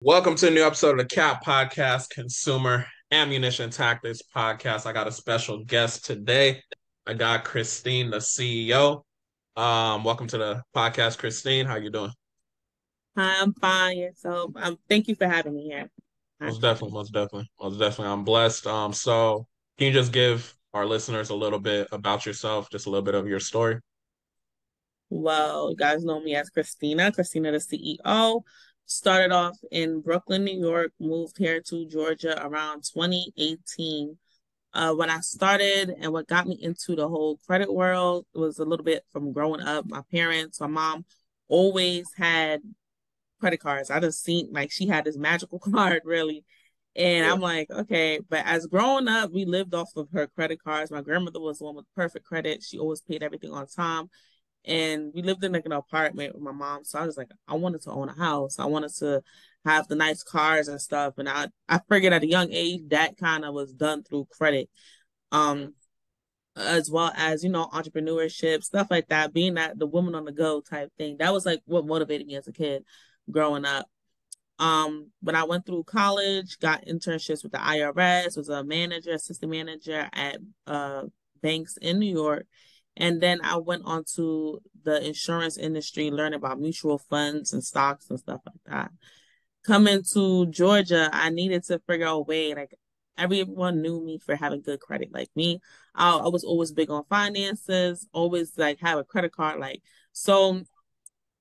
Welcome to a new episode of the CAP Podcast, Consumer Ammunition Tactics Podcast. I got a special guest today. I got Christine, the CEO. Welcome to the podcast, Christine. How you doing? Hi, I'm fine. So, thank you for having me here. I Most appreciate definitely, it. most definitely, most definitely. I'm blessed. So can you just give our listeners a little bit about yourself, just a little bit of your story? Well, you guys know me as Christina, the CEO. Started off in Brooklyn, New York, moved here to Georgia around 2018. When I started and what got me into the whole credit world was a little bit from growing up. My mom always had credit cards. I just seen like she had this magical card, really. And Yeah. I'm like, okay, but as growing up, we lived off of her credit cards. My grandmother was the one with perfect credit. She always paid everything on time. And we lived in like an apartment with my mom. So I was like, I wanted to own a house. I wanted to have the nice cars and stuff. And I figured at a young age that kind of was done through credit. Mhm. Um, as well as, entrepreneurship, stuff like that, being that the woman on the go type thing. That was like what motivated me as a kid growing up. When I went through college, got internships with the IRS, was a manager, assistant manager at banks in New York. And then I went on to the insurance industry, learning about mutual funds and stocks and stuff like that. Coming to Georgia, I needed to figure out a way, like everyone knew me for having good credit. Like me, I was always big on finances, always like have a credit card. So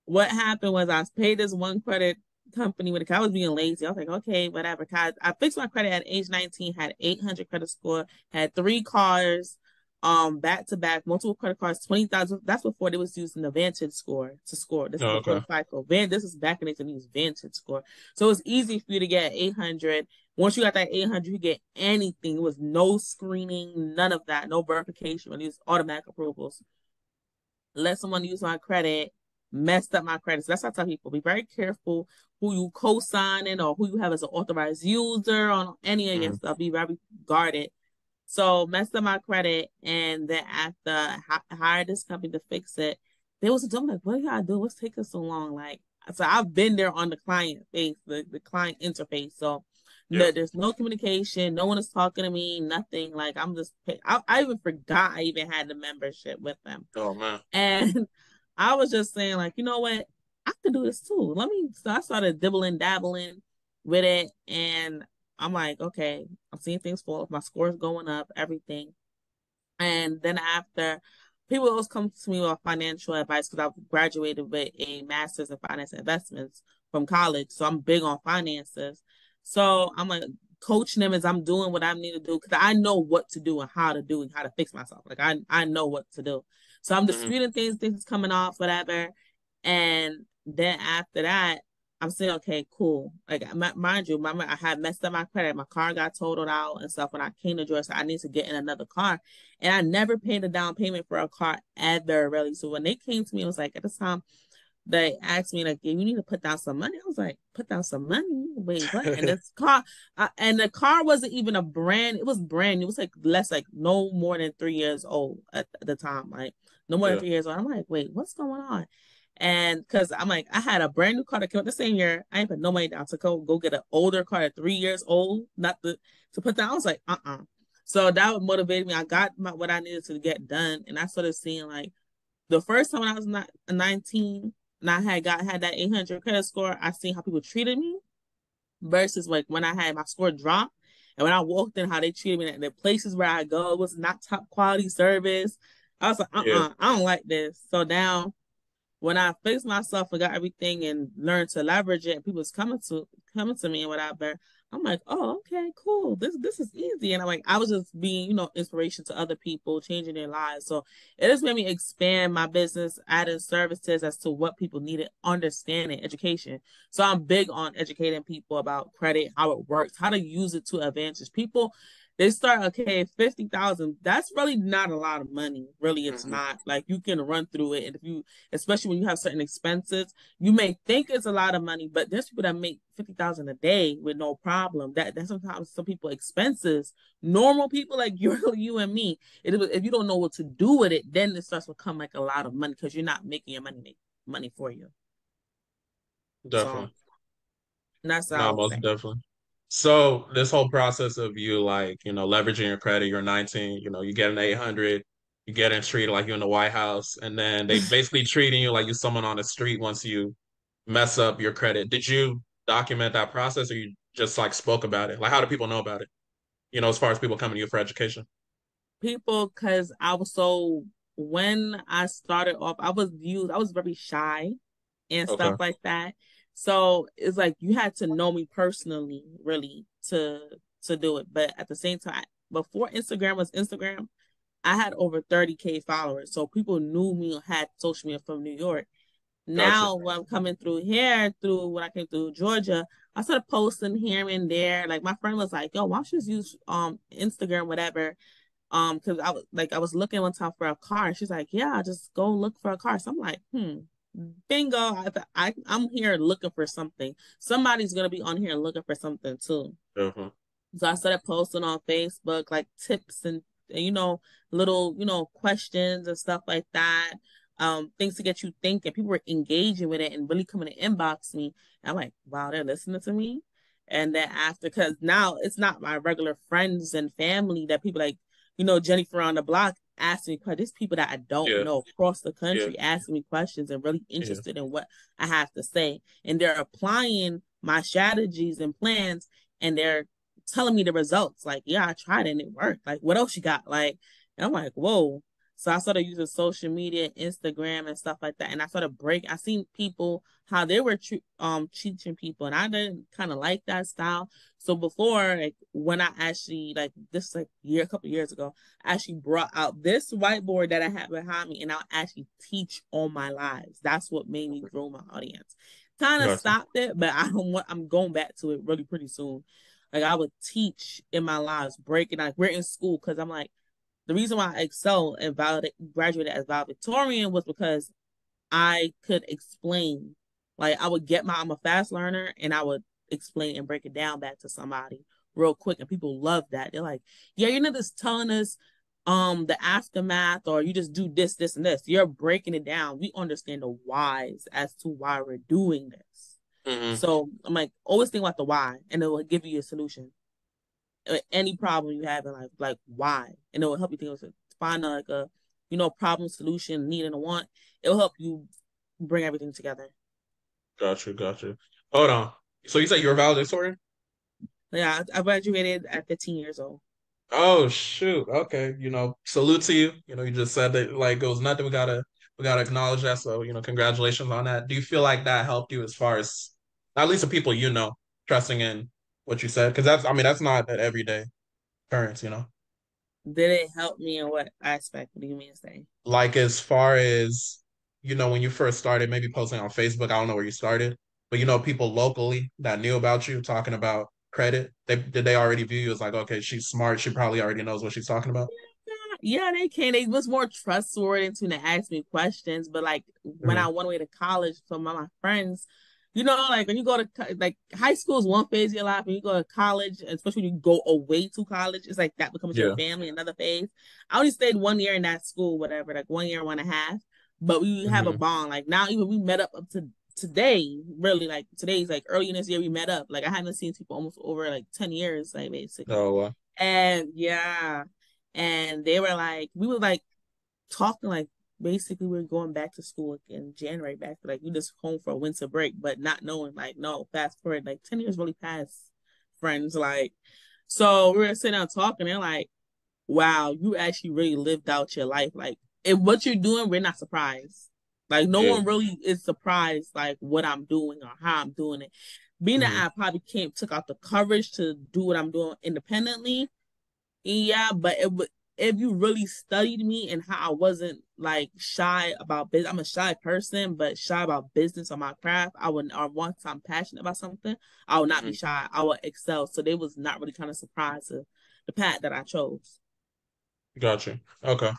what happened was I paid this one credit company with I was being lazy. I was like, okay, whatever. I fixed my credit at age 19, had 800 credit score, had three cars, back to back, multiple credit cards, 20,000. That's before they was using the Vantage score to score. This is Oh, before the okay. FICO. This is back in the days use Vantage score. So it was easy for you to get 800. Once you got that 800, you get anything. It was no screening, none of that, no verification, but these automatic approvals. Let someone use my credit, messed up my credit. So that's why I tell people be very careful who you co-signing or who you have as an authorized user on any of your Mhm. stuff. Be very guarded. So messed up my credit, and then after hired this company to fix it, they was like, "What do y'all do? What's taking so long?" Like, so I've been there on the client face, the client interface. So Yeah. no, there's no communication. No one is talking to me. Nothing. Like I'm just. I even forgot I even had the membership with them. Oh man. And I was just saying, like, you know what? I could do this too. So I started dibbling, dabbling with it. And I'm like, okay, I'm seeing things fall off. My score's going up, everything. And then after, people always come to me with financial advice because I've graduated with a master's in finance and investments from college. So I'm big on finances. So I'm like coaching them as I'm doing what I need to do because I know what to do and how to do and how to fix myself. Like I know what to do. So I'm Mhm. disputing things coming off, whatever. And then after that, I'm saying, okay, cool. Like, mind you, I had messed up my credit. My car got totaled out and stuff. When I came to Georgia, so I need to get in another car. And I never paid a down payment for a car ever, really. So when they came to me, it was like at the time they asked me like, "Yeah, you need to put down some money." I was like, "Put down some money? Wait, what?" And this car, and the car wasn't even a brand. It was brand new. It was like less, like no more than 3 years old at the time. Like no more than Yeah. 3 years old. I'm like, wait, what's going on? And because I'm like, I had a brand new car that came out the same year. I ain't put no money down to go get an older car at 3 years old, not the to put down. I was like, So that would motivate me. I got what I needed to get done, and I started seeing like the first time when I was not 19 and I had that 800 credit score, I seen how people treated me versus like when I had my score drop and when I walked in, how they treated me at the places where I go, it was not top quality service. I was like, Yeah. I don't like this. So now when I fixed myself and got everything and learned to leverage it, and people was coming to me and whatever, I'm like, oh, okay, cool. This is easy. And I'm like, I was just being, inspiration to other people, changing their lives. So it just made me expand my business, adding services as to what people needed, understanding education. So I'm big on educating people about credit, how it works, how to use it to advantage people. They start, okay, 50,000. That's really not a lot of money. Really, it's Mhm. not. Like you can run through it. And if you especially when you have certain expenses. You may think it's a lot of money, but there's people that make 50,000 a day with no problem. That's sometimes some people expenses. Normal people like you and me. If you don't know what to do with it, then it starts to become like a lot of money because you're not making your money make money for you. So Definitely. And that's what I No, would most say. definitely. So this whole process of you like, leveraging your credit, you're 19, you get an 800, you getting treated like you're in the White House, and then they basically treating you like you're someone on the street once you mess up your credit. Did you document that process or you just like spoke about it? Like how do people know about it? As far as people coming to you for education. People, because I was so, when I started off, I was very shy and stuff Okay. like that. So it's like you had to know me personally, really, to do it. But at the same time, before Instagram was Instagram, I had over 30K followers. So people knew me, had social media from New York. Gotcha. Now when I'm coming through here, through when I came through Georgia, I started posting here and there. Like my friend was like, "Yo, why don't you just use Instagram, whatever?" Because I was looking one time for a car, and she's like, "Yeah, just go look for a car." So I'm like, bingo! I'm here looking for something. Somebody's gonna be on here looking for something too. Uh-huh. So I started posting on Facebook like tips and little questions and stuff like that. Things to get you thinking. People were engaging with it and really coming to inbox me. And I'm like, wow, they're listening to me. And then after, because now it's not my regular friends and family that people like, Jennifer on the block asking me questions. There's people that I don't Yeah. know across the Yeah. country asking me questions and really Yeah. interested in what I have to say. And they're applying my strategies and plans, and they're telling me the results. Like, yeah, I tried it and it worked. Like, what else you got? Like, and I'm like, whoa. So I started using social media, Instagram, and stuff like that. And I started breaking. I seen people how they were teaching people, and I didn't kind of like that style. So before, like when I actually like this like a couple years ago, I actually brought out this whiteboard that I have behind me, and I'll actually teach on my lives. That's what made me grow my audience. Kind of Gotcha. stopped it, but I'm going back to it really pretty soon. Like I would teach in my lives, breaking like we're in school because I'm like the reason why I excel and graduated as valedictorian was because I could explain. Like I would I'm a fast learner and I would explain and break it down back to somebody real quick, and people love that. They're like, yeah, you're not just telling us the aftermath or you just do this, this, and this. You're breaking it down. We understand the whys as to why we're doing this. Hmm. So I'm like, always think about the why, and it will give you a solution. Any problem you have in life, like why, and it will help you think of it. Find like a, problem, solution, need, and a want. It will help you bring everything together. Gotcha. Gotcha. Hold on. So you said you're a valedictorian? Yeah, I graduated at 15 years old. Oh shoot. Okay. Salute to you. You just said that like it was nothing. We gotta acknowledge that. So, congratulations on that. Do you feel like that helped you as far as at least the people trusting in what you said? Because that's not an everyday occurrence. Did it help me in what aspect? What do you mean to say? Like as far as, when you first started, maybe posting on Facebook, I don't know where you started, but people locally that knew about you talking about credit, did they already view you as like, okay, she's smart, she probably already knows what she's talking about? Yeah, they can. They was more trustworthy to ask me questions. But like when I Mhm. went away to college, some of my friends, like when you go to like high school is one phase of your life. When you go to college, especially when you go away to college, it's like that becomes your Yeah. family. Another phase. I only stayed 1 year in that school, whatever, like 1 year, 1.5. But we have a Hmm. bond. Like now, even we met up to today. Really, like today's like early in this year we met up. Like I haven't seen people almost over like 10 years, like basically. Oh, And yeah, and they were like, we were like talking like basically we are going back to school in January, back to like we just home for a winter break, but not knowing like no, fast forward like 10 years really passed, friends. Like so we were sitting down talking, and like, wow, you actually really lived out your life. Like if what you're doing, we're not surprised. Like no yeah. one really is surprised like what I'm doing or how I'm doing it. Being that Hmm. I probably came took out the courage to do what I'm doing independently, yeah, but it would if you really studied me and how I wasn't like shy about business. I'm a shy person, but shy about business or my craft. I would, or once I'm passionate about something, I would not be Hmm. shy. I would excel. So they was not really kind of surprised to the path that I chose. Gotcha. Okay.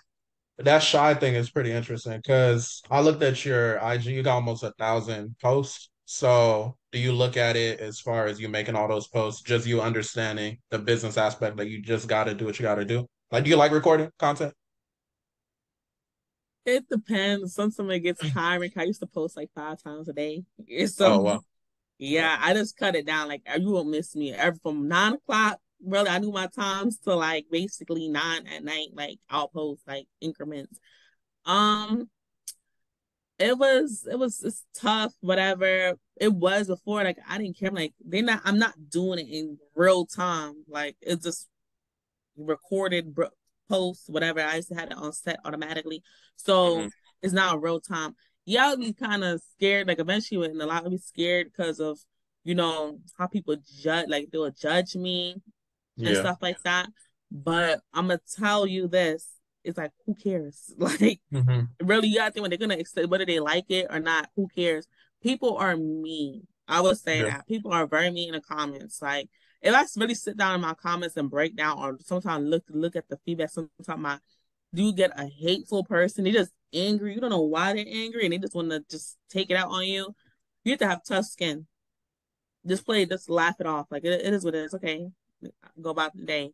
That shy thing is pretty interesting because I looked at your IG, you got almost 1,000 posts. So do you look at it as far as you making all those posts, just you understanding the business aspect that you just got to do what you got to do? Like, do you like recording content? It depends. Sometimes it gets tiring. I used to post like 5 times a day. Oh, So wow. Yeah, I just cut it down. Like you won't miss me ever from 9 o'clock. Really, I knew my times to like basically 9 at night. Like I'll post like increments. Um, it's tough, whatever. It was before, like I didn't care. Like I'm not doing it in real time. Like it's just recorded posts, whatever. I used to have it on set automatically. So Mhm. it's not real time. Yeah, I'll be kind of scared. Like eventually and a lot of be scared because of, how people judge, like they'll judge me and Yeah. stuff like that. But I'm gonna tell you this. It's like, who cares? Like, Hmm. really, you gotta think when they're gonna accept whether they like it or not. Who cares? People are mean. I would say Yeah. that people are very mean in the comments. Like, if I really sit down in my comments and break down, or sometimes look at the feedback, sometimes I do get a hateful person. They just angry. You don't know why they're angry, and they just want to just take it out on you. You have to have tough skin. Just laugh it off. Like it is what it is. Okay, go about the day.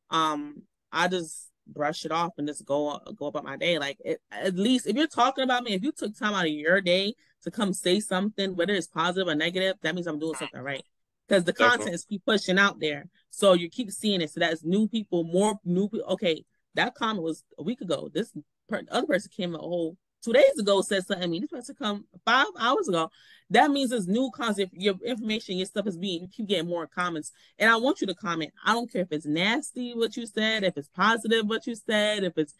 I just brush it off and just go about my day. Like at least if you're talking about me, if you took time out of your day to come say something, whether it's positive or negative, that means I'm doing something right. Because the Definitely. content is keep pushing out there, so you keep seeing it. So that's new people, more new people. Okay, that comment was a week ago. This other person came a whole 2 days ago, said something to me. This person come 5 hours ago. That means it's new content. Your information, your stuff is being. You keep getting more comments, and I want you to comment. I don't care if it's nasty what you said, if it's positive what you said, if it's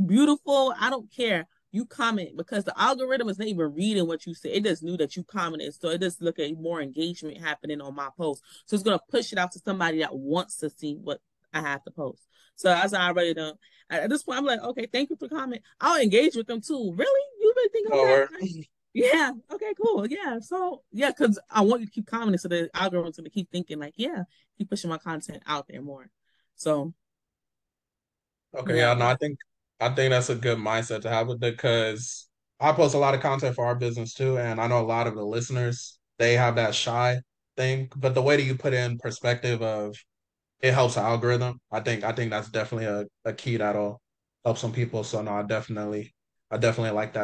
beautiful. I don't care. You comment because the algorithm is not even reading what you said. It just knew that you commented. So it just look at more engagement happening on my post. So it's gonna push it out to somebody that wants to see what I have to post. So as I already done at this point, I'm like, okay, thank you for comment. I'll engage with them too. Really? You really think I'm Oh, that? word. Yeah. Okay, cool. Yeah. So yeah, because I want you to keep commenting so the algorithm's gonna keep thinking like, yeah, keep pushing my content out there more. So Okay, yeah. yeah, no, I think that's a good mindset to have with it because I post a lot of content for our business too, and I know a lot of the listeners they have that shy thing, but the way that you put in perspective of it helps the algorithm. I think that's definitely a key that'll help some people. So no, I definitely like that.